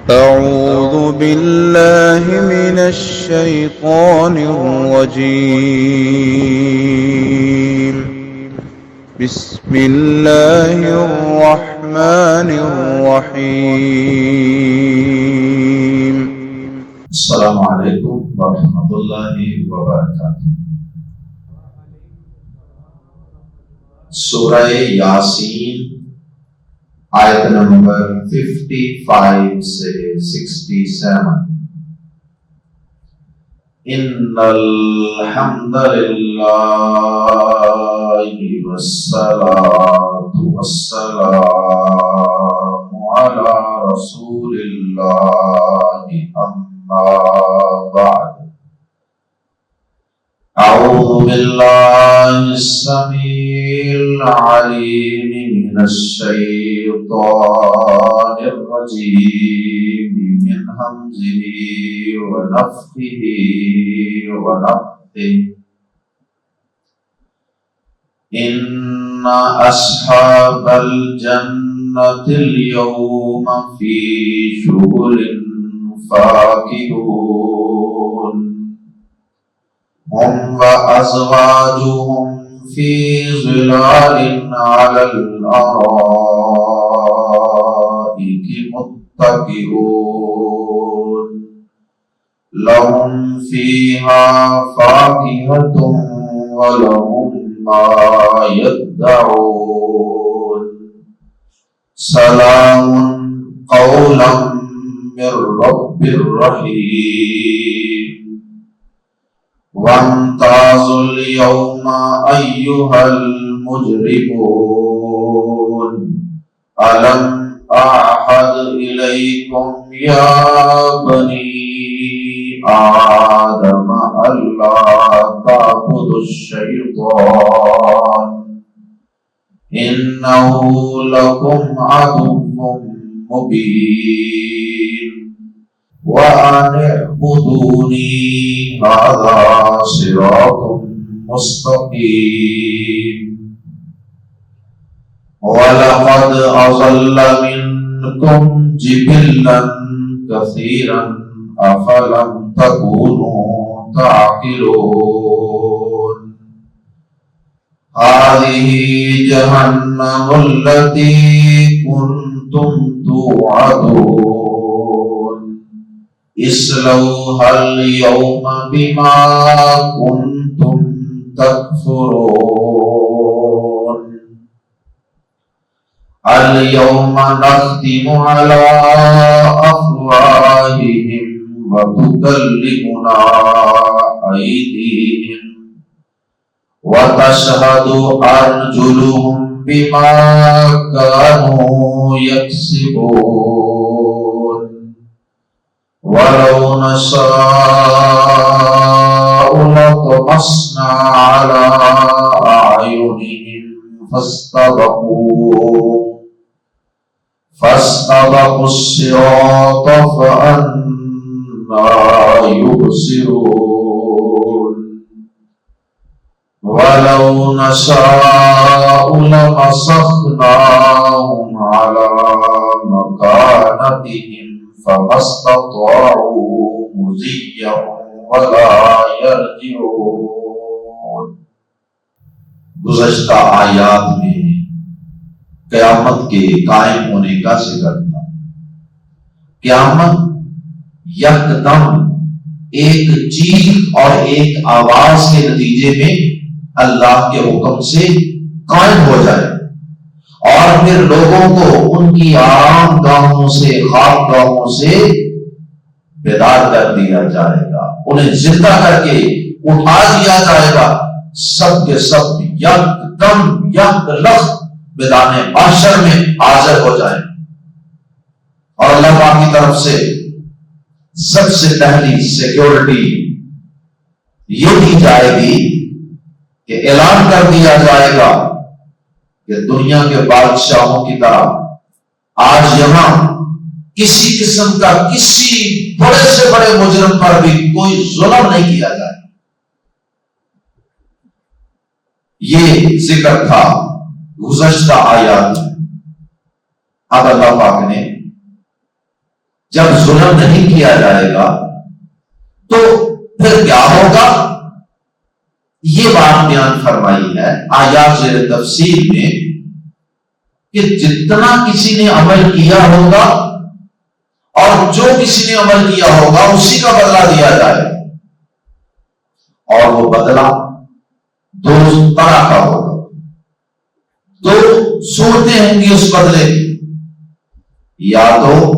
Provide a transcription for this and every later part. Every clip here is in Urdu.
أعوذ بالله من الشيطان الرجيم. بسم الله الرحمن الرحيم. السلام علیکم ورحمۃ اللہ وبرکاتہ۔ سورہ یاسین آیت نمبر 55 سے 67۔ ان الحمد للہ والصلاة والسلام علی رسول اللہ اما بعد۔ اعوذ باللہ السمیع العلیم من الشیطان الرجیم من ہمزہ ونفخہ ونفثہ۔ ان اصحاب الجنۃ اليوم فی شغل فاکہون ہم وازواجہم فی ظلال علی الارائک متکئون لہم فیہا فاکہۃ ولہم ما یدعون سلام قولا من رب الرحیم۔ وامتازوا اليوم أيها المجرمون ألم أعهد إليكم يا بني آدم ألا تعبدوا الشيطان إنه لكم عدو مبين وَأَنِ اعْبُدُونِي هَذَا صِرَاطٌ مُسْتَقِيمٌ۔ وَلَقَدْ أَضَلَّ مِنكُمْ جِبِلًّا كَثِيرًا أَفَلَمْ تَكُونُوا تَعْقِلُونَ۔ هَذِهِ جَهَنَّمُ الَّتِي كُنتُمْ تُوعَدُونَ اصلوها اليوم بما كنتم تكفرون۔ اليوم نختم على أفواههم وتكلمنا أيديهم وتشهد أرجلهم بما كانوا يكسبون۔ وَلَوْ نَشَاءُ لَطَمَسْنَا عَلَىٰ أَعْيُنِهِمْ فَاسْتَبَقُوا الصِّرَاطَ فَأَنَّىٰ يُبْصِرُونَ۔ وَلَوْ نَشَاءُ لَمَسَخْنَاهُمْ عَلَىٰ مَكَانَتِهِمْ فما استطاعوا مضيا ولا يرجعون۔ گزشتہ آیات میں قیامت کے قائم ہونے کا ذکر تھا۔ قیامت یکدم ایک چیخ اور ایک آواز کے نتیجے میں اللہ کے حکم سے قائم ہو جائے اور پھر لوگوں کو ان کی آرام گاہوں سے خواب گاہوں سے بیدار کر دیا جائے گا، انہیں زندہ کر کے اٹھا دیا جائے گا، سب کے سب یکدم یک لخت میدان محشر میں حاضر ہو جائیں اور اللہ پاک کی طرف سے سب سے پہلی سیکیورٹی یہ دی جائے گی کہ اعلان کر دیا جائے گا کہ دنیا کے بادشاہوں کی طرح آج یہاں کسی قسم کا کسی بڑے سے بڑے مجرم پر بھی کوئی ظلم نہیں کیا جائے۔ یہ ذکر تھا گزشتہ آیات میں۔ اب اللہ پاک نے جب ظلم نہیں کیا جائے گا تو پھر کیا ہوگا؟ یہ بات بیان فرمائی ہے آیات زیر تفسیر میں کہ جتنا کسی نے عمل کیا ہوگا اور جو کسی نے عمل کیا ہوگا اسی کا بدلہ دیا جائے گا، اور وہ بدلہ دو طرح کا ہوگا، دو صورتیں ہوں گی اس بدلے کی، یا تو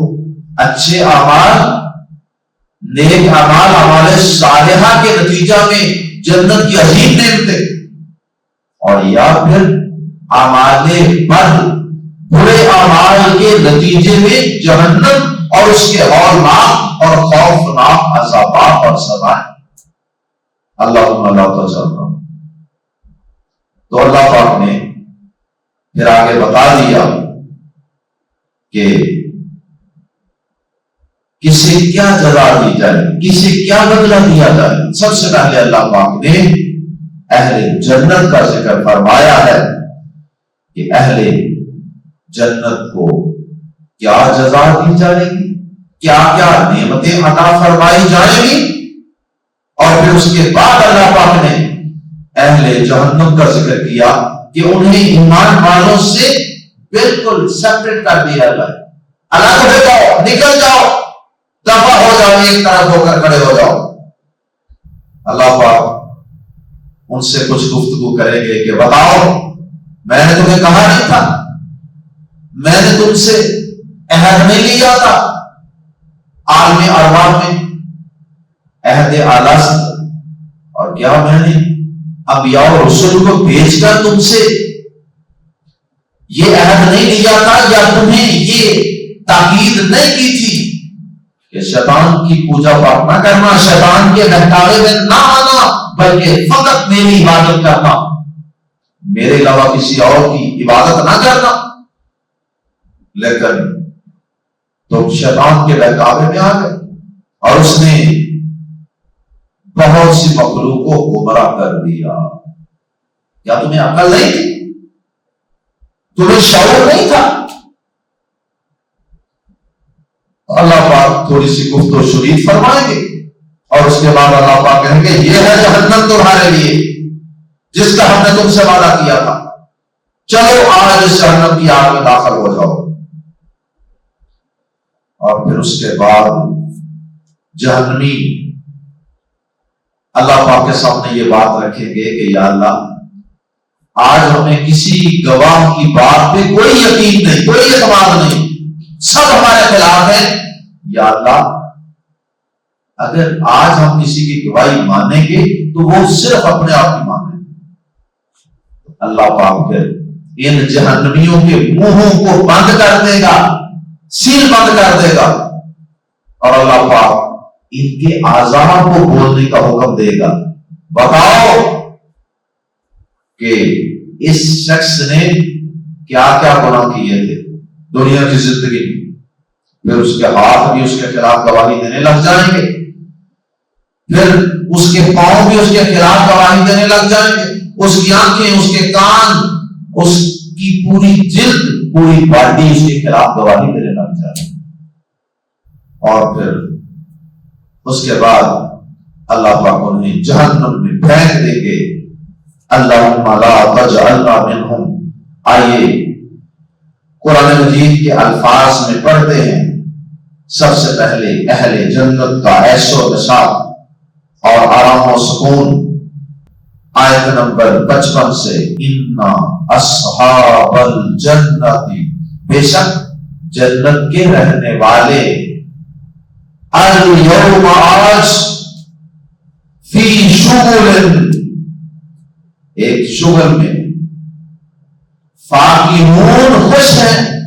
اچھے اعمال، نیک اعمال، اعمال صالحہ کے نتیجہ میں جنت کی عظیم نعمتیں، اور یا پھر اعمال بد، برے اعمال کے نتیجے میں جہنم اور اس کے ہولناک اور خوفناک عذابات اور سزائیں۔ اللہم لا تجعلنا۔ تو اللہ پاک نے پھر آگے بتا دیا کہ کسے کیا جزا دی جائے، کسے کیا بدلہ دیا جائے۔ سب سے پہلے اللہ پاک نے اہل جنت کا ذکر فرمایا ہے کہ اہل جنت کو کیا جزا دی جائے گی، کیا کیا نعمتیں عطا فرمائی جائیں گی، اور پھر اس کے بعد اللہ پاک نے اہل جہنم کا ذکر کیا کہ انہیں ایمان والوں سے بالکل سیپریٹ کر دیا جائے، الگ ہو جاؤ، نکل جاؤ، دفع ہو جاؤ، ایک طرف ہو کر کھڑے ہو جاؤ۔ اللہ پاک ان سے کچھ گفتگو کریں گے کہ بتاؤ، میں نے تمہیں کہا نہیں تھا، میں نے تم سے عہد نہیں لیا تھا عالم ارواح میں، عہد اعلیٰ سے، اور کیا میں نے انبیاء اور رسول کو بھیج کر تم سے یہ عہد نہیں لیا تھا، یا تمہیں یہ تاکید نہیں کی تھی کہ شیطان کی پوجا پاٹ نہ کرنا، شیطان کے بہکاوے میں نہ آنا، بلکہ فقط میری عبادت کرنا، میرے علاوہ کسی اور کی عبادت نہ کرنا۔ لیکن تو شیطان کے بہکاوے میں آ گئے اور اس نے بہت سی مخلوق کو گمراہ کر دیا۔ کیا تمہیں عقل نہیں تھی؟ تمہیں شعور نہیں تھا؟ اللہ پاک تھوڑی سی گفت و شنید فرمائیں گے اور اس کے بعد اللہ پاک کہیں گے یہ ہے جہنم تمہارے لیے جس کا ہم نے تم سے وعدہ کیا تھا، چلو آج اس جہنم کی آگ میں داخل ہو جاؤ۔ اور پھر اس کے بعد جہنمی اللہ پاک کے سامنے یہ بات رکھیں گے کہ یا اللہ، آج ہمیں کسی گواہ کی بات پہ کوئی یقین نہیں، کوئی اعتماد نہیں، سب ہمارے خلاف ہے۔ یا اللہ، اگر آج ہم کسی کی گواہی مانیں گے تو وہ صرف اپنے آپ کی مانیں گے۔ اللہ پاک پھر ان جہنمیوں کے منہوں کو بند کر دے گا، سیل بند کر دے گا، اور اللہ پاک ان کے اعضاء کو بولنے کا حکم دے گا۔ بتاؤ کہ اس شخص نے کیا کیا گناہ کیے تھے دنیا کی زندگی میں۔ پھر اس کے ہاتھ بھی اس کے خلاف گواہی دینے لگ جائیں گے، پھر اس کے پاؤں بھی اس کے خلاف گواہی دینے لگ جائیں گے، اس کی آنکھیں، اس کے کان، اس کی پوری جلد، پوری باڈی اس کے خلاف گواہی دینے لگ جائیں گے۔ اور پھر اس کے بعد اللہ پاک انہیں جہنم میں پھینک دیں گے۔ اللہم لا تجعلنا منہم۔ آئیے قرآن مجید کے الفاظ میں پڑھتے ہیں۔ سب سے پہلے اہل جنت کا عیش و نشاط اور آرام و سکون، آیت نمبر 55 سے، اِنَّ أَصْحَابَ الْجَنَّةِ، بے شک جنت کے رہنے والے، الْيَوْمَ آج، فِي شُغُلٍ، ایک شغل میں، فاکہون، خوش ہیں،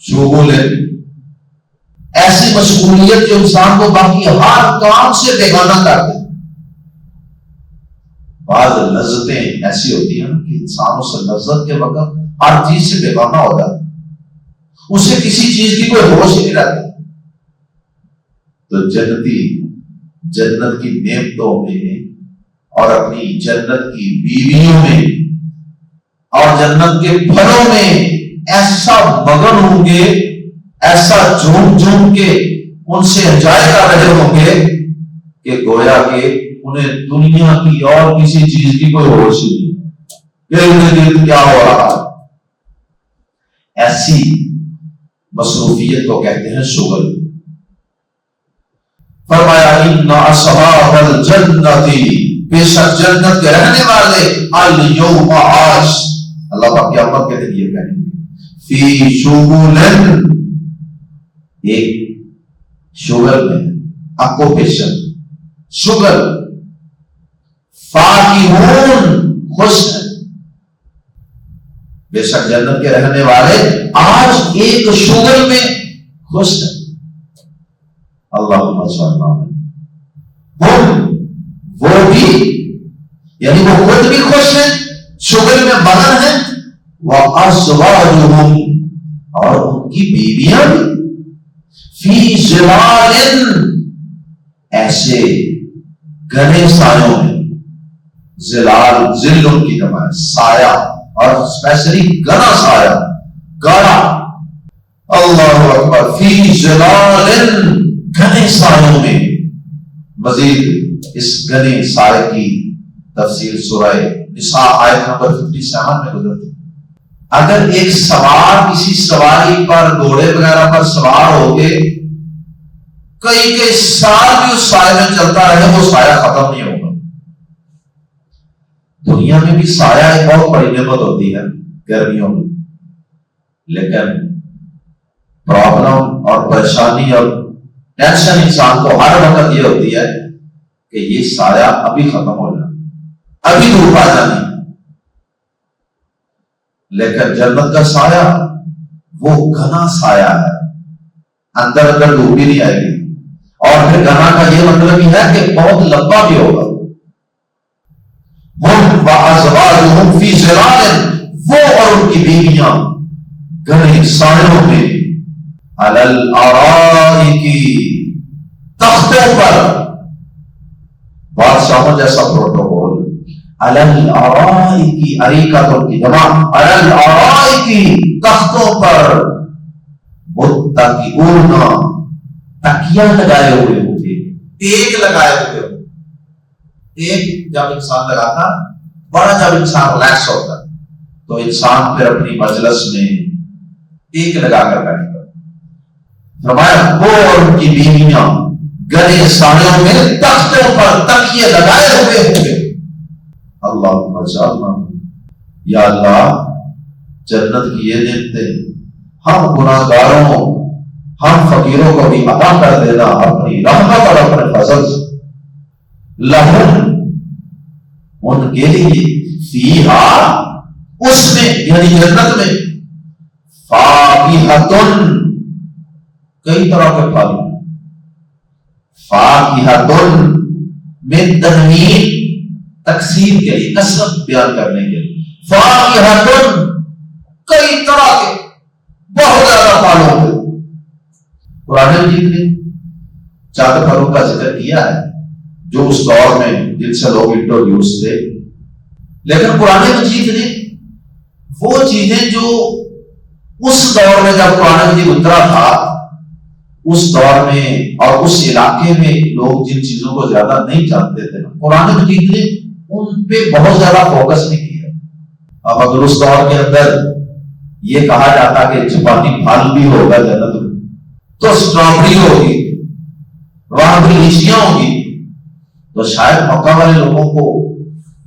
شغل، ایسی مشغولیت جو انسان کو باقی ہر کام سے بیگانہ کر دے۔ بعض لذتیں ایسی ہوتی ہیں کہ انسان اس لذت کے وقت ہر چیز سے بیگانہ ہو جاتا ہے، اسے کسی چیز کی کوئی ہوش نہیں رہتی۔ تو جنتی جنت کی نعمتوں میں اور اپنی جنت کی بیویوں میں اور جنت کے پھلوں میں ایسا مگن ہوں گے، ایسا جھوم جھوم کے ان سے انجوائے کر رہے ہوں گے کہ گویا کہ انہیں دنیا کی اور کسی چیز کی کوئی ہوش ہی نہیں، کیا ہو رہا ہے۔ ایسی مصروفیت کو کہتے ہیں شغل۔ فرمایا ان اصحاب الجنت، بے شک جنت کے رہنے والے الیوم آج، اللہ پاک قیامت کے دن یہ کہیں گے، فی شغل، ایک شغل میں آکوپیشن، شغل، فاکہون، خوش ہے۔ بے شک جنت کے رہنے والے آج ایک شغل میں خوش ہے۔ اللہم صل علی ہم، وہ بھی یعنی وہ خود بھی خوش ہیں، شغل میں مگن ہیں، وَأَزْوَاجُهُمْ، اور ان کی بیویاں بھی، فی ظلال، ایسے گھنے سایوں میں، ظلال ظل ان کی جمع ہے، سایہ، اور اسپیشلی گھنا سایہ، گاڑا، اللہ اکبر، فی ظلال، گھنے سایوں میں۔ مزید اس گھنے سائے کی تفصیل سورہ نساء آیت نمبر 57 میں گزرتی۔ اگر ایک سوار کسی سواری پر، گھوڑے وغیرہ پر سوار ہو کے کئی سال بھی اس سائے میں چلتا رہے، وہ سایہ ختم نہیں ہوگا۔ دنیا میں بھی سایہ ایک بہت بڑی نعمت ہوتی ہے گرمیوں میں، لیکن پرابلم اور پریشانی اور ٹینشن انسان کو ہر وقت یہ ہوتی ہے کہ یہ سایہ ابھی ختم ہو جانا، ابھی دھوپ آ جانی۔ لیکن جنت کا سایہ وہ گھنا سایہ ہے، اندر دھوپ بھی نہیں آئے گی، اور پھر گھنا کا یہ مطلب ہی ہے کہ بہت لمبا بھی ہوگا۔ ہم وازواجہم فی ظلال، وہ اور ان کی بیویاں گھنے سایوں میں، علی الارائک، تختوں پر، بادشاہوں جیسا پروٹوکول، علی الارائک، اریکۃ کی جمع، علی الارائک، تختوں پر، متکئون، تکیہ لگائے ہوئے ہوں گے، ٹیک لگائے ہوئے ہوں گے۔ ٹیک جب انسان لگاتا، بڑا جب انسان ریلیکس ہوتا تو انسان پھر اپنی مجلس میں ٹیک لگا کر بیٹھتا۔ فرمایا وہ اور ان کی بیویاں گھنے سایوں میں، تختوں پر تکیے لگائے ہوئے ہوں گے۔ اللہم اجعلنا، یا اللہ جنت کی یہ نعمتیں ہم گناہگاروں، ہم فقیروں کو بھی عطا کر دینا اپنی رحمت اور اپنے فضل سے۔ لہم، ان کے لیے، فیہا، اس میں یعنی جنت میں، فاکہۃن، کئی طرح کے پھل، فاکہۃن من تنوین، تقسیم کے لیے، کثرت بیان کرنے کے لیے، فاکہۃن، کئی طرح کے، بہت زیادہ پھلوں کے۔ قرآن مجید نے چند پھلوں کا ذکر کیا ہے جو اس دور میں جن سے لوگ انٹروڈیوس تھے، لیکن قرآن مجید نے وہ چیزیں جو اس دور میں جب قرآن مجید اترا تھا، اس دور میں اور اس علاقے میں لوگ جن چیزوں کو زیادہ نہیں جانتے تھے، قرآن مجید نے ان پہ بہت زیادہ فوکس نہیں کیا۔ اب اگر اس دور کے اندر یہ کہا جاتا کہ جاپانی پھل بھی ہوگا جنت میں، تو اسٹرابری ہوگی، وہاں بھی لیچیاں ہوگی، تو شاید مکہ والے لوگوں کو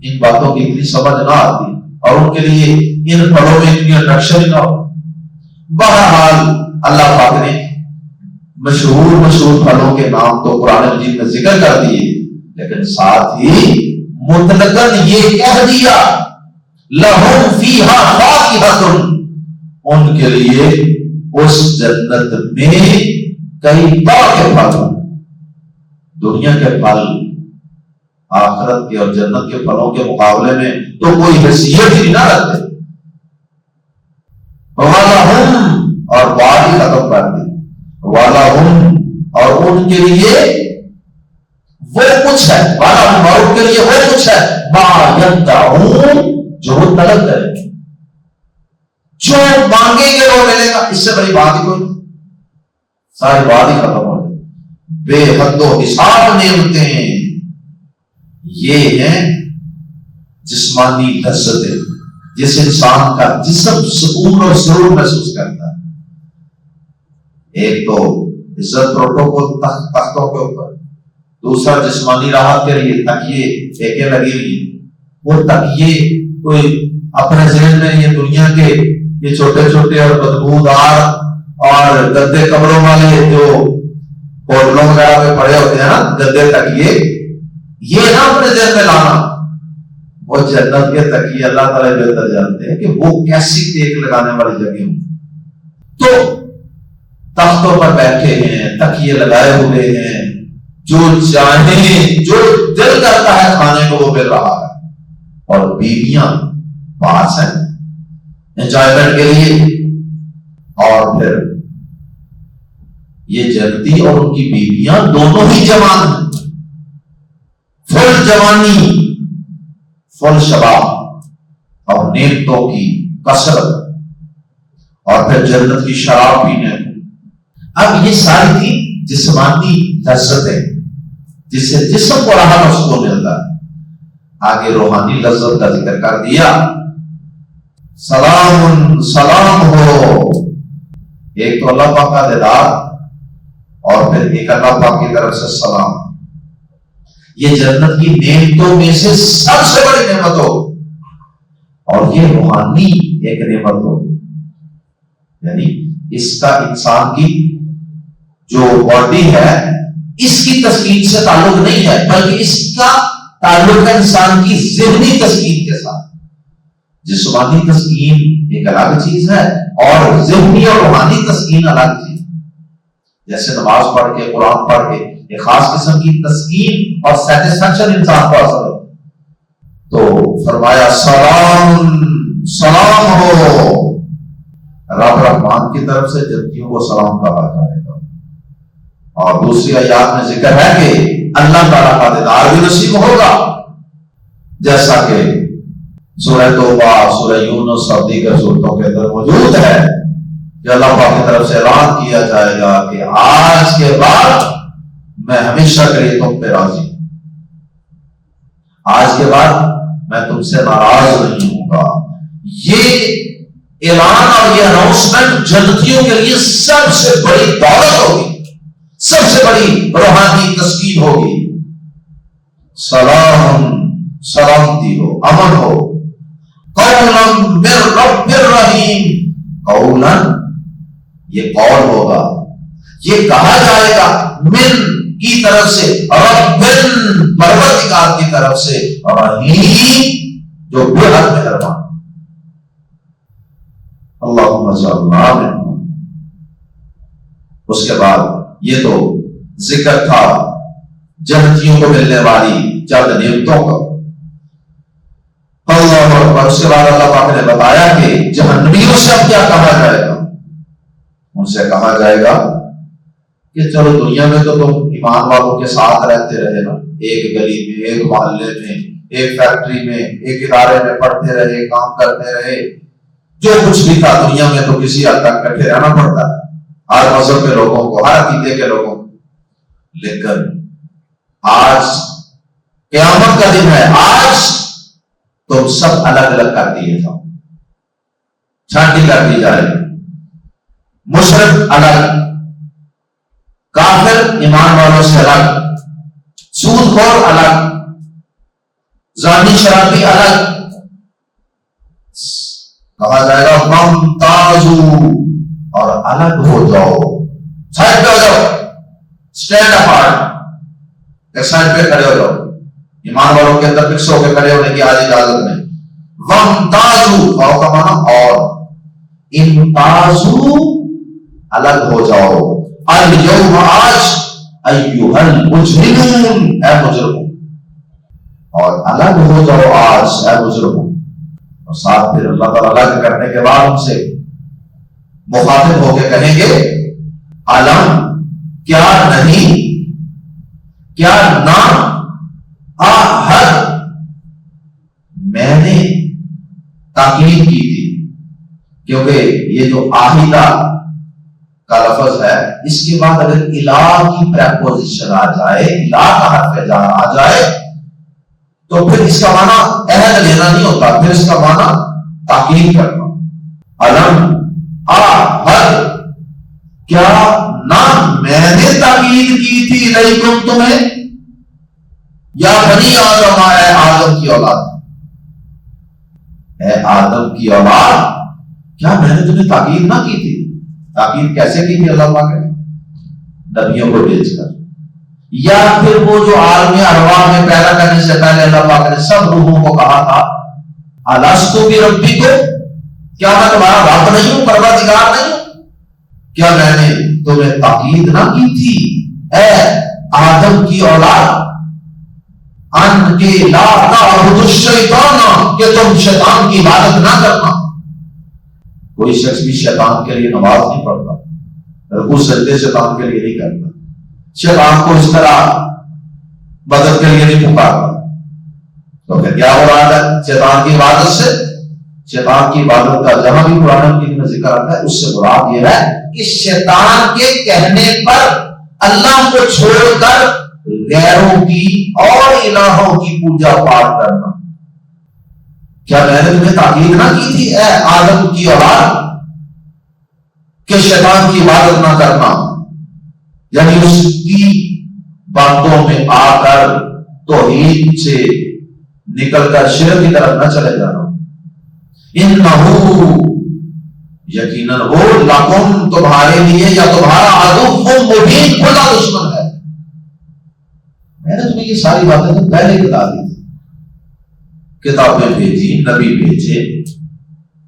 ان باتوں کی اتنی سمجھ نہ آتی اور ان کے لیے ان پھلوں میں اتنی اٹریکشن ہی نہ ہو۔ بہرحال اللہ پاک نے مشہور پھلوں کے نام تو قرآن مجید میں ذکر کر دیے، لیکن ساتھ ہی مطلقاً یہ کہہ دیا لہم فیہا فاکہۃ، ان کے لیے اس جنت میں کئی طرح کے پھل۔ دنیا کے پھل آخرت کے اور جنت کے پھلوں کے مقابلے میں تو کوئی حیثیت ہی نہ رکھتے۔ وَلَهُمْ، اور بات ہی ختم کر دی، وَلَهُمْ، اور ان کے لیے وہ کچھ ہے، وَلَهُمْ، اور ان کے لیے وہ کچھ ہے، مَا يَدَّعُونَ، جو وہ طلب کریں گے، جو مانگیں گے وہ ملے گا، اس سے بڑی بات ہی کوئی نہیں۔ ساری بات ہی ختم ہو جائے. بے حد و حساب نعمتیں، یہ ہیں جسمانی لذتیں جس انسان کا جسم سکون اور سرور محسوس کرتا ہے. ایک تو عزت پروٹوکول تختوں کے اوپر، دوسرا جسمانی راحت کے لیے تکیے ٹیکے لگی ہوئی ہیں. وہ تکیے کوئی اپنے ذہن میں یہ دنیا کے یہ چھوٹے چھوٹے اور بدبودار اور گدے کمروں والے جو ہوٹلوں وغیرہ میں پڑے ہوتے ہیں نا گدے تکیے، یہ نہ اپنے ذہن میں لانا. وہ جنت کے تکیے اللہ تعالیٰ بہتر جانتے ہیں کہ وہ کیسی ٹیک لگانے والی جگہ ہوں. تو تختوں پر بیٹھے ہیں، تکیے لگائے ہوئے ہیں، جو چاہیں جو دل کرتا ہے کھانے کو وہ مل رہا ہے. اور بیویاں پاس ہیں انجوائمنٹ کے لیے. اور پھر یہ جنتی اور ان کی بیویاں دونوں ہی جوان ہیں، فل جوانی، فل شباب اور نعمتوں کی کثرت، اور پھر جنت کی شراب پینے. اب یہ ساری تھی جسمانی لذتیں جس سے جسم کو راحت اور سکون ملتا ہے. آگے روحانی لذت کا ذکر کر دیا. سلام سلام ہو، ایک تو اللہ پاک کا دیدار اور پھر ایک اللہ پاک کی طرف سے سلام. یہ جنت کی نعمتوں میں سے سب سے بڑی نعمت ہو، اور یہ روحانی ایک نعمت ہو. یعنی اس کا انسان کی جو باڈی ہے اس کی تسکین سے تعلق نہیں ہے، بلکہ اس کا تعلق ہے انسان کی ذہنی تسکین کے ساتھ. جسمانی تسکین ایک الگ چیز ہے اور ذہنی اور روحانی تسکین الگ چیز. جیسے نماز پڑھ کے قرآن پڑھ کے ایک خاص قسم کی تسکین اور سیٹسفیکشن انسان کو حاصل ہو. تو فرمایا سلام سلام ہو. رب رحمان کی طرف سے جنتیوں کو سلام کہا جائے گا. اور دوسری آیات میں ذکر ہے کہ اللہ تعالیٰ کا دیدار بھی نصیب ہوگا، جیسا کہ سورہ توبہ، سورہ یونس اور دیگر سورتوں کے اندر موجود ہے کہ اللہ پاک کی طرف سے اعلان کیا جائے گا کہ آج کے بعد میں ہمیشہ کے لیے تم پہ راضی ہوں، آج کے بعد میں تم سے ناراض نہیں ہوں گا. یہ اعلان اور یہ اناؤنسمنٹ جنتیوں کے لیے سب سے بڑی دولت ہوگی، سب سے بڑی روحانی تسکین ہوگی. سلام سلامتی ہو، امن ہو. قولا من رب الرحیم، قولا یہ قول ہوگا، یہ کہا جائے گا من کی طرف سے، رب پروردگار کی طرف سے، رحیم جو بے حد مہربان. اللہم صل علی. اس کے بعد یہ تو ذکر تھا جنتیوں کو ملنے والی چند نعمتوں کا. اللہ اکبر. اس کے بعد اللہ پاک نے بتایا کہ جہنمیوں سے اب کیا کہا جائے گا. ان سے کہا جائے گا کہ چلو دنیا میں تو تم ایمان والوں کے ساتھ رہتے رہے نا، ایک گلی میں، ایک محلے میں، ایک فیکٹری میں، ایک ادارے میں پڑھتے رہے، کام کرتے رہے، جو کچھ بھی تھا دنیا میں تو کسی حد تک کٹھے رہنا پڑتا ہے ہر مذہب کے لوگوں کو، ہر عقیدے کے لوگوں کو. لیکن آج قیامت کا دن ہے، آج تم سب الگ الگ کر دیے جاؤ، چھانٹی کر دی جائے. مشرک الگ، کافر ایمان والوں سے الگ، سود خور الگ، زانی شرابی الگ. کہا جائے گا ممتازو، اور الگ ہو جاؤ، سائڈ پہ ہو جاؤ، اسٹینڈ اپارٹ، ایک سائڈ پہ کھڑے ہو جاؤ. ایمان والوں کے اندر فکس ہو کے کھڑے ہونے کی آج اجازت نہیں. وامتازو کا معنی اور، امتازو الگ ہو جاؤ. اليوم آج ایھا المجرمون، اے مجرموں، اور الگ ہو جاؤ آج اے مجرموں. اور ساتھ پھر اللہ تعالیٰ الگ کرنے کے بعد ان سے مخاطب ہو کے کہیں گے علم کیا نہیں، کیا نہ آہد، میں نے تاکید کی تھی، کیونکہ یہ جو آہدہ کا لفظ ہے، اس کے بعد اگر الہ کی پریپوزیشن آ جائے، الہ کا حرف جار آ جائے، تو پھر اس کا معنی عہد لینا نہیں ہوتا، پھر اس کا معنی تاکید کرنا. علم آہد، کیا نہ میں نے تاکید کی تھی علیکم تمہیں، یا بنی آدم، اے آدم کی اولاد، اے آدم کی اولاد، کیا میں نے تمہیں تاکید نہ کی تھی؟ تاکید کیسے کی تھی اللہ پاک نے؟ نبیوں کو بھیج کر. یا پھر وہ جو عالم ارواح میں پیدا کرنے سے پہلے اللہ پاک نے سب روحوں کو کہا تھا الستو بربکم، کیا میں تمہارا رب نہیں ہوں، پروردگار نہیں ہوں؟ کیا میں نے تمہیں تاکید نہ کی تھی اے آدم کی اولاد ان کے لا تعبدوا الشیطان، کہ تم شیطان کی عبادت نہ کرنا؟ کوئی شخص بھی شیطان کے لیے نماز نہیں پڑھتا، رکوع سجدے شیطان کے لیے نہیں کرتا، شیطان کو اس طرح مدد کے لیے نہیں پکارتا. تو پھر کیا ہو رہا ہے شیطان کی عبادت سے؟ شیطان کی عبادت کا جہاں بھی قرآن مجید میں ذکر آتا ہے اس سے مراد یہ ہے کہ شیطان کے کہنے پر اللہ کو چھوڑ کر غیروں کی اور الہوں کی پوجا پاٹ کرنا. کیا میں نے تمہیں تاکید نہ کی تھی اے آدم کی اولاد کہ شیطان کی عبادت نہ کرنا، یعنی اس کی باتوں میں آ کر توحید سے نکل کر شرک کی طرف نہ چلے جانا. انہو، یقیناً وہ، لکم، تمہارے لیے، یا تمہارا عدو مبین، کھلا دشمن ہے. میں نے تمہیں یہ ساری باتیں تو پہلے بتا دی تھی، کتابیں بھیجی، نبی بھیجے،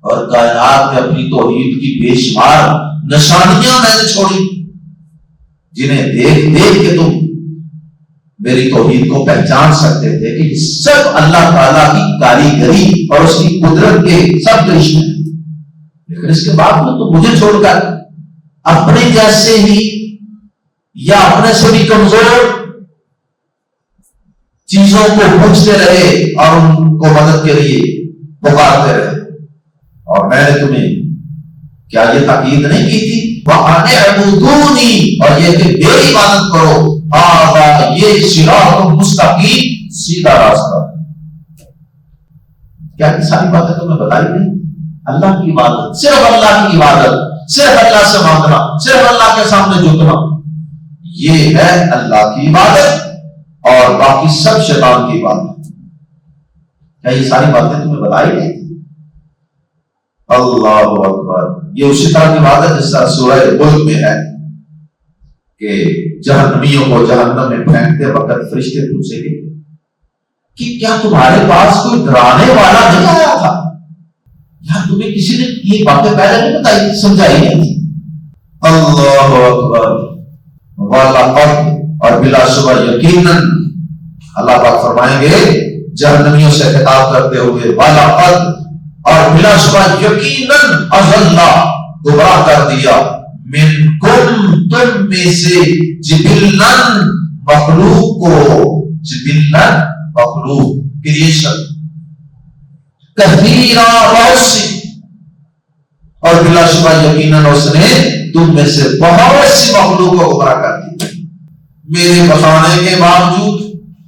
اور کائنات میں اپنی توحید کی بے شمار نشانیاں میں نے چھوڑی، جنہیں دیکھ دیکھ کے تم میری توحید کو پہچان سکتے تھے کہ سب اللہ تعالیٰ کی کاریگری اور اس کی قدرت کے سب کرشمے ہیں. لیکن اس کے بعد میں تم مجھے چھوڑ کر اپنے جیسے ہی یا اپنے سے بھی کمزور چیزوں کو پوچھتے رہے اور ان کو مدد کے لیے پکارتے رہے. اور میں نے تمہیں کیا یہ تاکید نہیں کی تھی وَأَنِ اعْبُدُونِي، اور یہ کہ میری عبادت کرو، یہ صراط مستقیم، سیدھا راستہ. کیا یہ ساری باتیں تمہیں بتائی نہیں؟ اللہ کی عبادت، صرف اللہ کی عبادت، صرف اللہ سے مانگنا، صرف اللہ کے سامنے جھکنا، یہ ہے اللہ کی عبادت، اور باقی سب شیطان کی عبادت. کیا یہ ساری باتیں تمہیں بتائی نہیں؟ اللہ اکبر. یہ اسی طرح کی عبادت جس طرح سورہ ملک میں ہے کہ جہنمیوں کو جہنم میں پھینکتے وقت فرشتے پوچھیں گے کہ کیا تمہارے پاس کوئی ڈرانے والا نہیں آیا تھا؟ یا تمہیں کسی نے یہ باتیں پہلے نہیں بتائی، سمجھائی نہیں تھی؟ اللہ اکبر. وَلَقَدْ، اور بلا شبہ یقیناً، اللہ پاک فرمائیں گے جہنمیوں سے خطاب کرتے ہوئے وَلَقَدْ، اور بلا شبہ یقیناً، اضل، گمراہ کر دیا، منکم، تم میں سے، جبلن، مخلوق کو، جبلن، مخلوق، کریشن، کثیرا، بہت سی، اور بلا شبہ یقیناً اس نے تم میں سے بہت سی مخلوق کو گمراہ کر دیا. میرے بتانے کے باوجود،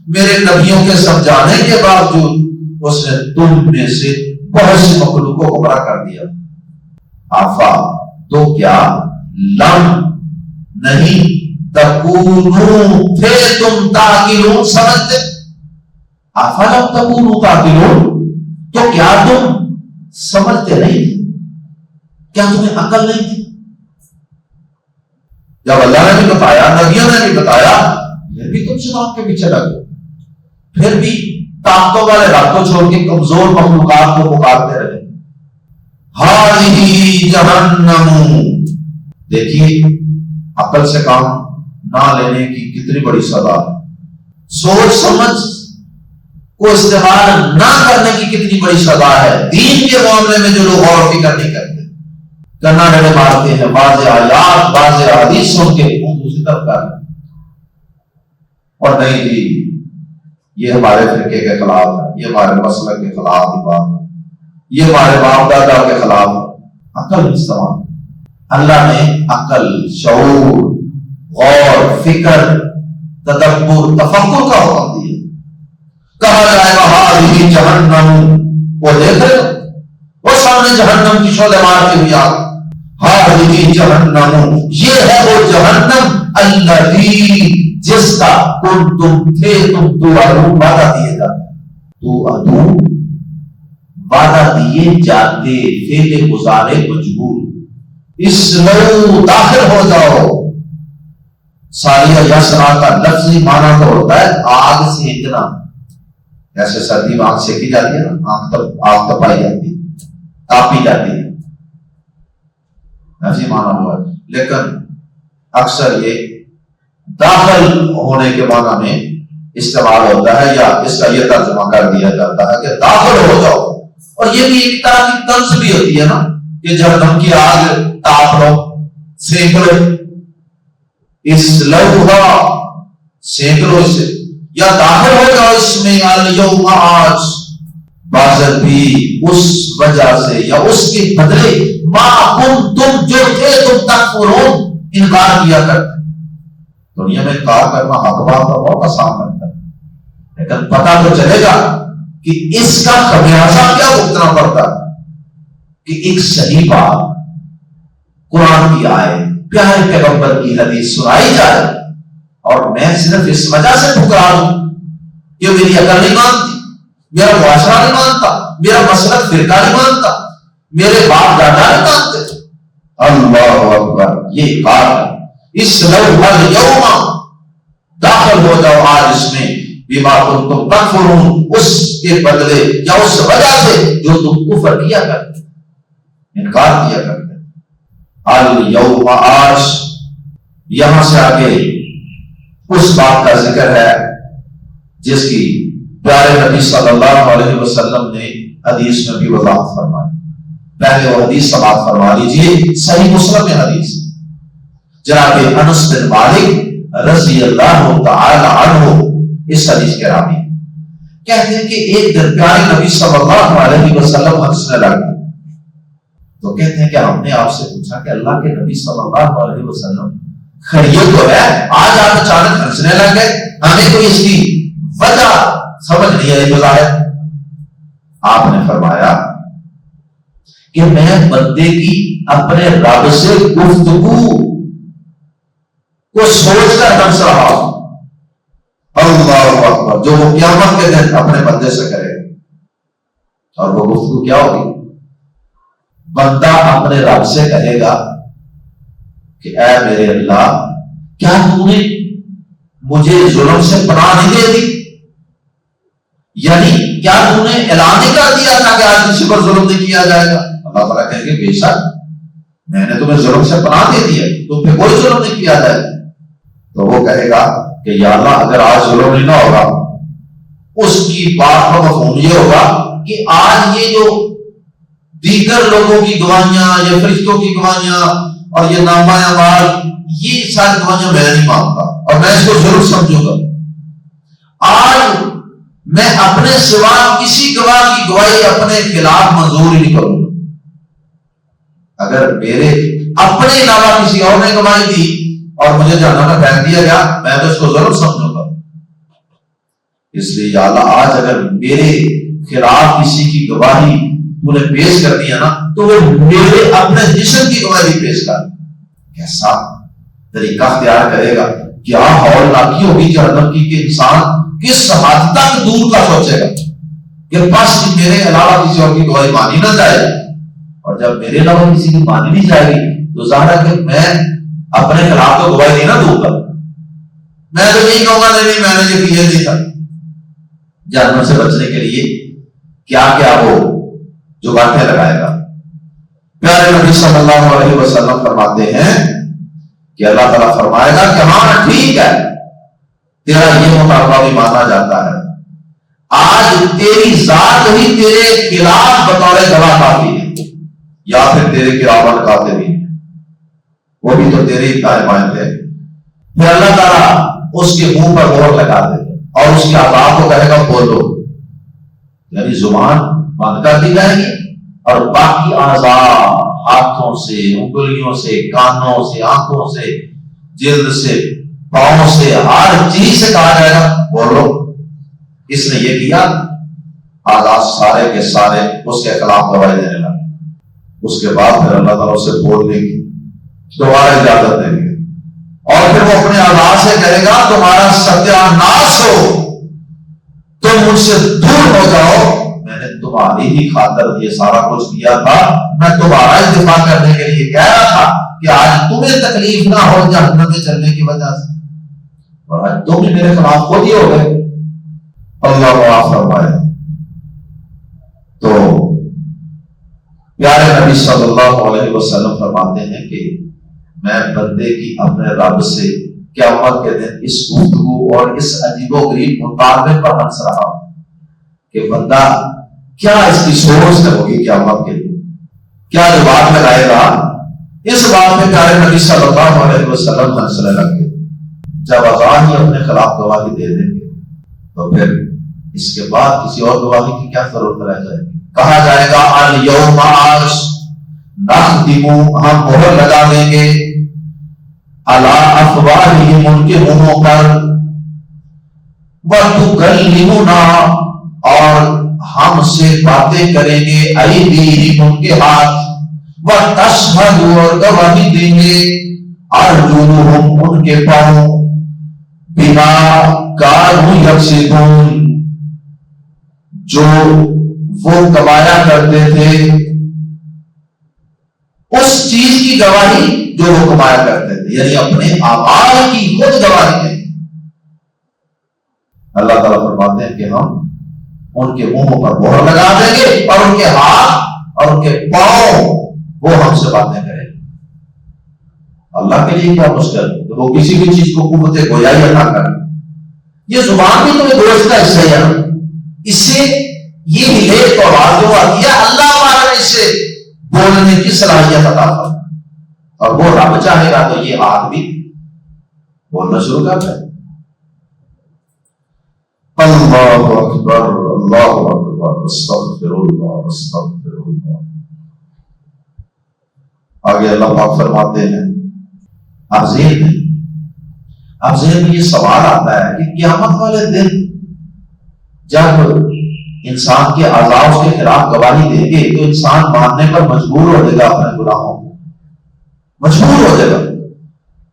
میرے نبیوں کے سمجھانے کے باوجود اس نے تم میں سے بہت سی مخلوق کو گمراہ کر دیا. آفا، تو کیا، لم، نہیں، تکونو، تھے تم، تاکلون، سمجھتے. آفا لم تکونو تاکلون، تو کیا تم سمجھتے نہیں تھے؟ کیا تمہیں عقل نہیں تھی؟ جب اللہ نے بھی بتایا، نبیوں نے بھی بتایا، پھر بھی تم شیطان کے پیچھے لگے، پھر بھی طاقتوں والے رب کو چھوڑ کے کمزور مخلوقات کو پکارتے رہے. ہذہ جہنم، دیکھیے عقل سے کام نہ لینے کی کتنی بڑی سزا، سوچ سمجھ کو استعمال نہ کرنے کی کتنی بڑی سزا ہے. دین کے معاملے میں جو لوگ غور و فکر نہیں کرتے، کرنا ڈڑے مارتے ہیں، واضح آیات، واضح حدیث سن کے دوسری طرف کر، اور نہیں جی یہ ہمارے فرقے کے خلاف ہے، یہ ہمارے مسلک کے خلاف کی بات ہے، یہ ہمارے باپ دادا کے خلاف ہے. عقل استعمال، اللہ نے عقل، شعور، غور، فکر، تدبر، تفکر کا حکم دیا. کہا جائے گا ہذہ جہنم، وہ دیکھ رہے ہو وہ سامنے جہنم کی شعلے مارتی ہوئی آگ. ہذہ جہنم، یہ ہے وہ جہنم الذی، جس کا کنتم تھے تم توعدون، وعدہ دیے جاتے. توعدون، وعدہ دیے جاتے، فعل مضارع مجہول. اسلو، داخل ہو جاؤ. ساریہ یسرا کا لفظی معنی تو ہوتا ہے آگ سینکنا. جیسے سردی میں آگ سینکی جاتی ہے نا، آگ تپائی جاتی ہے، تاپی جاتی ہے، لفظی معنی ہوا ہے. لیکن اکثر یہ داخل ہونے کے معنی میں استعمال ہوتا ہے، یا اس کا یہ ترجمہ کر دیا جاتا ہے کہ داخل ہو جاؤ. اور یہ بھی ایک طرح کی طنز بھی ہوتی ہے نا کہ جہنم کی آگ تاپ لو، سینک لو. اسلوہا، سینک لو اسے، یا داخل ہو جاؤ اس میں. الیوم، آج، بازر بھی اس وجہ سے یا اس کے بدلے ما کنتم، جو تھے تم تکفرون، انکار کیا کرتے. دنیا میں انکار کرنا حق بات کا بہت آسان لگتا ہے، لیکن پتہ تو چلے گا کہ اس کا خمیازہ کیا بھگتنا پڑتا ہے. کہ ایک صحیح بات، قرآن کی آیت، پیارے پیغمبر کی حدیث سنائی جائے اور میں صرف اس وجہ سے ٹھکرا دوں کہ میری عقل نہیں مانتی، میرا معاشرہ نہیں مانتا، میرا مسلک فرقہ نہیں مانتا، میرے باپ دادا نہیں مانتے. اللہ اکبر، یہ کار ہے. اسلوہا الیوم، داخل ہو جاؤ آج اس میں، بما کنتم تکفرون، اس کے بدلے یا اس وجہ سے جو تم کفر کیا کرتے، انکار کیا کرتے. الیوم، آج، یہاں سے آگے اس بات کا ذکر ہے جس کی پیارے نبی صلی اللہ علیہ وسلم نے حدیث میں بھی وضاحت فرمائی. پہلے وہ حدیث سماعت فرما لیجیے، صحیح مسلم میں حدیث. جناب انس بن مالک رضی اللہ تعالی عنہ اس حدیث کے راوی کہتے ہیں کہ ایک دن پیارے نبی صلی اللہ علیہ وسلم ہنسنے لگے. تو کہتے ہیں کہ ہم نے آپ سے پوچھا کہ اللہ کے نبی صلی اللہ علیہ وسلم خیریت تو ہے، آج آپ اچانک ہنسنے لگ گئے، ہمیں کوئی اس کی وجہ سمجھ نہیں آئی. بظاہر آپ نے فرمایا کہ میں بندے کی اپنے رب سے گفتگو کو سوچ کر ہنس رہا ہوں. اللہ اکبر، جو وہ قیامت کے دن اپنے بندے سے کرے. اور وہ گفتگو کیا ہوگی؟ بندہ اپنے رب سے کہے گا کہ اے میرے اللہ، کیا تو نے مجھے ظلم سے پناہ نہیں دے دی؟ یعنی کیا تو نے اعلان نہیں کر دیا تھا کہ آج کسی پر ظلم نہیں کیا جائے گا؟ اللہ تعالیٰ کہیں گے بے شک میں نے تمہیں ظلم سے پناہ دے دی ہے، تم پہ کوئی ظلم نہیں کیا جائے گا. تو وہ کہے گا کہ یا اللہ، اگر آج ظلم نہیں نہ ہوگا، اس کی بات کا مفہوم یہ ہوگا کہ آج یہ جو دیگر لوگوں کی گواہیاں، یہ فرشتوں کی گواہیاں اور یہ نامہ اعمال، یہ ساری گواہیاں میں نہیں مانتا اور میں اس کو ضرور سمجھوں گا. آج میں اپنے سوا کسی گواہ کی گواہی اپنے خلاف منظور ہی نہیں کروں گا. اگر میرے اپنے علاوہ کسی اور نے گواہی دی اور مجھے جہنم میں پھینک دیا گیا، میں تو اس کو ضرور سمجھوں گا. اس لیے یا اللہ، آج اگر میرے خلاف کسی کی گواہی تو نے پیش کر دیا نا، تو وہ میرے اپنے جسم کی گواہی پیش کر. کیسا طریقہ اختیار کرے گا، کیا ہولناکی ہوگی جہنم کی کہ انسان کس حد تک دور کا سوچے گا کہ بس میرے علاوہ کسی اور کی گواہی مانی نہ جائے. اور جب میرے علاوہ کسی کی مانی نہیں جائے گی تو ظاہر ہے کہ میں اپنے خلاف تو گواہی نہیں نہ دوں گا. میں تو یہی کہوں گا نہیں میں نے یہ کیا نہیں تھا. جہنم سے بچنے کے لیے کیا کیا وہ جو باتیں لگائے گا. پیارے نبی صلی اللہ علیہ وسلم فرماتے ہیں کہ اللہ تعالیٰ فرمائے گا کہ ہاں ٹھیک ہے، تیرا یہ مطالبہ بھی مانا جاتا ہے، آج تیری ذات ہی تیرے خلاف بطور گواہ کافی ہے، یا پھر تیرے کرامن کاتبین، وہ بھی تو تیرے ہی قائمان ہے. پھر اللہ تعالیٰ اس کے منہ پر مہر لگا دے اور اس کے آزاد کو کہے گا بولو. یعنی زبان بند کر دی جائے گی اور باقی اعضاء ہاتھوں سے، انگلیوں سے، کانوں سے، آنکھوں سے، جلد سے، پاؤں سے، ہر چیز سے کہا جائے گا بولو، اس نے یہ کیا، آغاز سارے کے سارے اس کے خلاف گواہی دینے لگے۔ اس کے بعد پھر اللہ تعالیٰ اسے بولنے کی دوبارہ اجازت دیں گے، اور پھر وہ اپنے آواز سے کہے گا تمہارا ستیہ ناش ہو، تم مجھ سے دور ہو جاؤ، میں نے تمہاری ہی خاطر یہ سارا کچھ کیا تھا، میں تمہارا ہی دفاع کرنے کے لیے کہہ رہا تھا کہ آج تمہیں تکلیف نہ ہو جہنم میں چلنے کی وجہ سے، اور آج تم ہی میرے خلاف خود ہی ہو گئے۔ اللہ معاف فرمائے۔ تو پیارے نبی صلی اللہ علیہ وسلم فرماتے ہیں کہ میں بندے کی اپنے رب سے قیامت کے دن اس گفتگو اور اس عجیب و غریب مطالبے پر ہنس رہا ہوں کہ بندہ کیا اس کی سوچ ہے ہوگی قیامت کے دن، کیا جواب لگائے گا۔ اس بات میں پیارے نبی صلی اللہ علیہ وسلم ہنسنے لگے۔ جب اللہ ہی اپنے خلاف گواہی دے دیں گے تو پھر اس کے بعد کسی اور گواہی کی کیا ضرورت رہ جائے گی۔ کہا جائے گا الیوم آج نختم، ہم مہر لگا دیں گے علی افواہہم، ان کے منہوں پر، وتکلمنا، اور ہم سے باتیں کریں گے ایدیہم، ان کے ہاتھ، وتشہد، اور گواہی دیں گے ارجلہم، ان کے پاؤں، بما کانوا یکسبون، جو وہ کمایا کرتے تھے، اس چیز کی گواہی جو وہ کمایا کرتے تھے، یعنی اپنے اعمال کی خود گواہی دیں۔ اللہ تعالیٰ فرماتے ہیں کہ ہم ان کے منہوں پر مہر لگا دیں گے، اور ان کے ہاتھ اور ان کے پاؤں وہ ہم سے باتیں کریں گے۔ اللہ کے لیے کیا مشکل ہے، وہ کسی بھی چیز کو قوت گویائی عطا کرے۔ یہ زبان بھی تمہیں گوشت کا حصہ ہے، اس سے یہ ہلے تو آواز جو آتی ہے، اللہ پاک نے اس سے بولنے کی صلاحیت عطا فرمائی، اور وہ رب چاہے گا تو یہ ہاتھ بھی بولنا شروع کر دے۔ اللہ اکبر، اللہ اکبر، استغفر اللہ، استغفر اللہ۔ آگے اللہ پاک فرماتے ہیں، اب ذہن میں یہ سوال آتا ہے کہ قیامت والے دن جب انسان کے اعضاء اس کے خلاف گواہی دیں گے تو انسان ماننے پر مجبور ہو جائے گا، اپنے گناہوں کو مجبور ہو جائے گا۔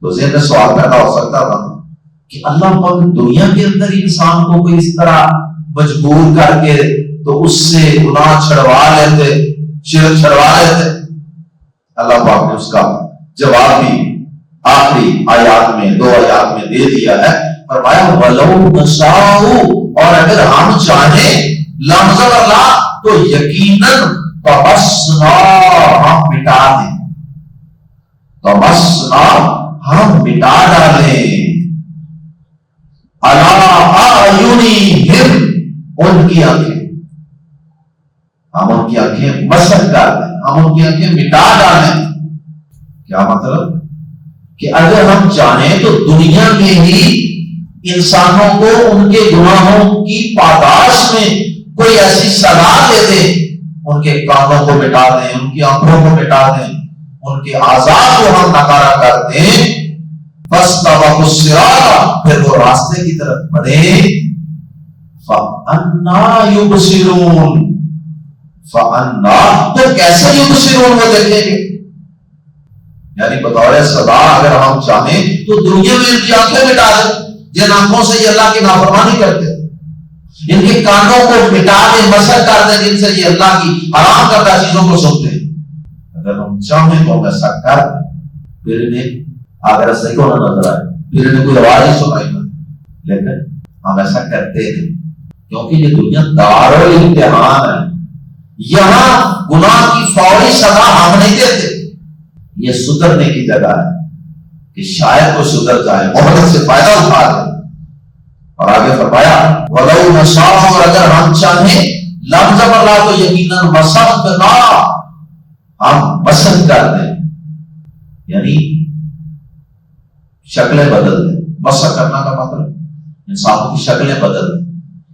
تو ذہن میں سوال پیدا ہو سکتا تھا کہ اللہ پاک دنیا کے اندر انسان کو کوئی اس طرح مجبور کر کے تو اس سے گناہ چھڑوا لیتے، شرک چھڑوا لیتے۔ اللہ پاک نے اس کا جواب بھی آخری آیات میں، 2 آیات میں دے دیا ہے۔ فرمایا وَلَوْ نَشَاءُ، اور اگر ہم چاہیں لفظ اللہ تو یقیناً طمسنا، ہم مٹا دیں، طمسنا، ہم مٹا ڈالیں، علی اعینہم، ان کی آنکھیں، ہم ان کی آنکھیں مسح کر دیں، ہم ان کی آنکھیں مٹا ڈالیں۔ کیا مطلب کہ اگر ہم چاہیں تو دنیا میں ہی انسانوں کو ان کے گناہوں کی پاداش میں کوئی ایسی سزا دے دیں، ان کے کانوں کو مٹا دیں، ان کی آنکھوں کو مٹا دیں، ان کے اعضاء کو ہم نکارا کر دیں، فاستبقوا الصراط، پھر وہ راستے کی طرف بڑھے، فَأَنَّىٰ يُبْصِرُونَ، فَأَنَّىٰ، تو کیسے یبصرون، وہ دیکھیں گے، یعنی بطور سزا اگر ہم چاہیں تو دنیا میں ان کی آنکھیں مٹا دیں، جن آنکھوں سے یہ اللہ کی نافرمانی کرتے، ان کے کانوں کو مٹا دیں، مسح کر دیں، جن سے یہ اللہ کی حرام کردہ چیزوں کو سنتے ہیں۔ اگر ہم چاہیں تو ایسا کر دیں، پھر انہیں اگر ایسا کیوں نہ نظر آئے، پھر انہیں کوئی آواز ہی سنائی نہ، لیکن ہم ایسا کرتے ہیں کیونکہ یہ دنیا دارالامتحان ہے، یہاں گناہ کی فوری سزا ہم نہیں دیتے، یہ سدھرنے کی جگہ ہے کہ شاید وہ سدھر جائے، محبت سے فائدہ اٹھا لے۔ اور آگے فرمایا وَلَوْ نَشَاءُ، اور اگر ہم چاہیں لفظ اللہ تو یقیناً مسحنا، ہم مسح کر دیں، یعنی شکلیں بدل دیں۔ مسح کرنا کا مطلب انسانوں کی شکلیں بدل دیں،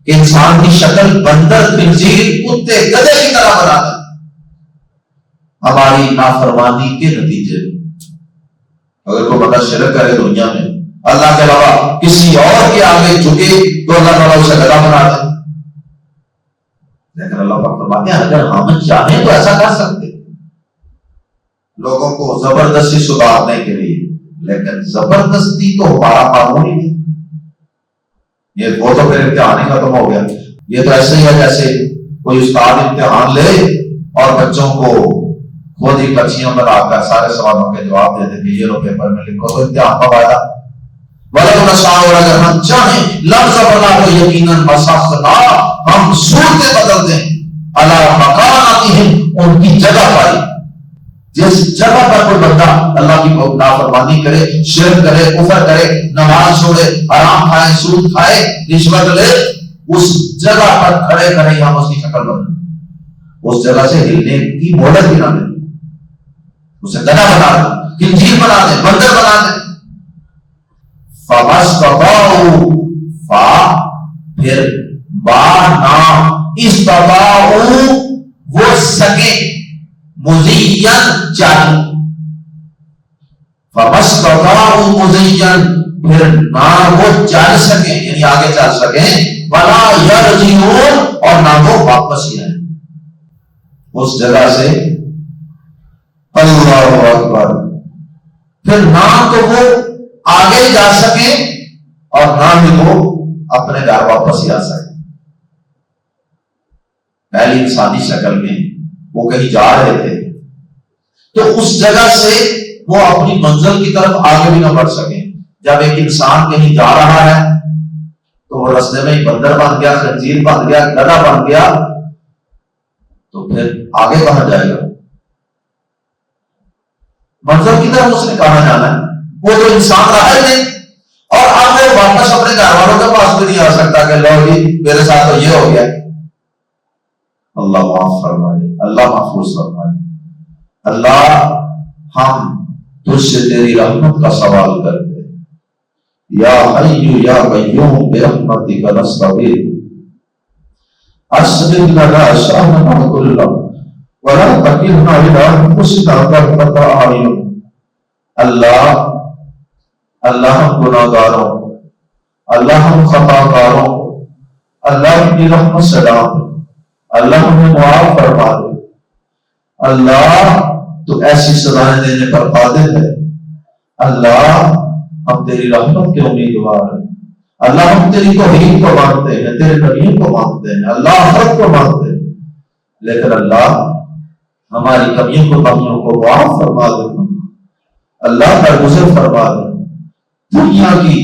کہ انسان کی شکل بندر، خنزیر، کتے، گدھے کی طرح بنا دیں۔ ہماری نافرمانی کے نتیجے میں۔ اگر کوئی بندہ شرک کرے دنیا میں، اللہ کے علاوہ کسی اور کے آگے جھکے تو اللہ تعالیٰ اسے گدا بنا دے، لیکن اللہ پاک فرماتے ہیں اگر ہم چاہیں تو ایسا کر سکتے، لوگوں کو زبردستی سدھارنے کے لیے، لیکن زبردستی تو ہمارا قانون ہی نہیں، یہ وہ تو پھر امتحان ہی ختم ہو گیا۔ یہ تو ایسے ہی ہے جیسے کوئی استاد امتحان لے اور بچوں کو خود ہی بچیاں بنا کر سارے سوالوں کے جواب دے دے کہ یہ لو پیپر میں لکھو، تو امتحان کا فائدہ۔ وَلَوْ نَشَاءُ، اور اگر ہم چاہیں لفظ بنا تو یقیناً مسخنا، ہم صورتیں بدل دیں، عَلَىٰ مَكَانَتِهِمْ، ان کی جگہ پر، جس جگہ پر کوئی بندہ اللہ کی نافرمانی کرے، شرک کرے، کفر کرے، نماز چھوڑے، حرام کھائے، سود کھائے، رشوت لے، اس جگہ پر کھڑے کھڑے ہم اس کی شکل بدلیں، اس جگہ سے ہلنے کی مہلت بھی نہ ملے، اسے گدھا بنا دیں، خنزیر بنا دیں، بندر بنا دیں۔ فَمَسْتَطَاعُوا، پھر نا استطاعوا، وہ سکے، مزین چاہیے، فَمَسْتَطَاعُوا مزین، پھر نہ وہ چل سکیں، یعنی آگے چل سکیں، وَلَا يَرْجِعُونَ، اور نہ وہ واپس ہی آئیں اس جگہ سے۔ اللہ اکبر، پھر نہ تو وہ آگے جا سکیں اور نہ ہی وہ اپنے گھر واپس ہی آ سکیں۔ پہلی انسانی شکل میں وہ کہیں جا رہے تھے تو اس جگہ سے وہ اپنی منزل کی طرف آگے بھی نہ بڑھ سکیں۔ جب ایک انسان کہیں جا رہا ہے تو وہ رستے میں ہی بندر بن گیا، خنزیر بن گیا، گدھا بن گیا، تو پھر آگے کہاں جائے گا؟ منزل کی طرف اس نے کہاں جانا ہے؟ وہ تو انسان رہا ہی نہیں، اور اب وہ واپس اپنے گھر والوں کے پاس بھی نہیں آ سکتا کہ لو جی میرے ساتھ تو یہ ہو گیا۔ اللہ معاف فرمائے، اللہ محفوظ فرمائے۔ اللہ ہم تجھ سے تیری رحمت کا سوال کرتے ہیں، یا حی یا قیوم برحمتک نستغیث اصلح لنا شأننا کلہ ولا تکلنا الی انفسنا طرفۃ اعین۔ اللہ ہم گناہ گاروں، اللہ ہم خطا کاروں، اللہ اپنی رحمت سے ڈال، اللہ ہمیں معاف فرما دے۔ اللہ تو ایسی سزائیں دینے پر قادر ہے، اللہ ہم تیری رحمت کے امیدوار ہیں، اللہ ہم تیری توحید کو مانتے ہیں، تیرے نبیوں کو مانتے ہیں، اللہ آخرت کو مانتے ہیں، لیکن اللہ ہماری کمیوں کو معاف فرما دے، اللہ کا گزر فرما دے، دنیا کی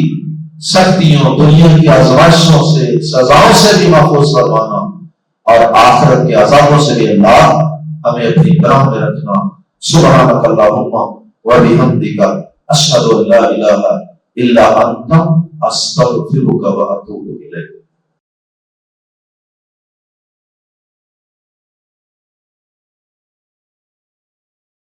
سختیوں، دنیا کی آزمائشوں سے، سزاؤں سے بھی محفوظ فرمانا، اور آخرت کے عذابوں سے بھی اللہ ہمیں اپنی پناہ میں رکھنا۔ سبحانک اللہم و بحمدک، اشہد ان لا الہ الا انت، استغفرک و اتوب الیک۔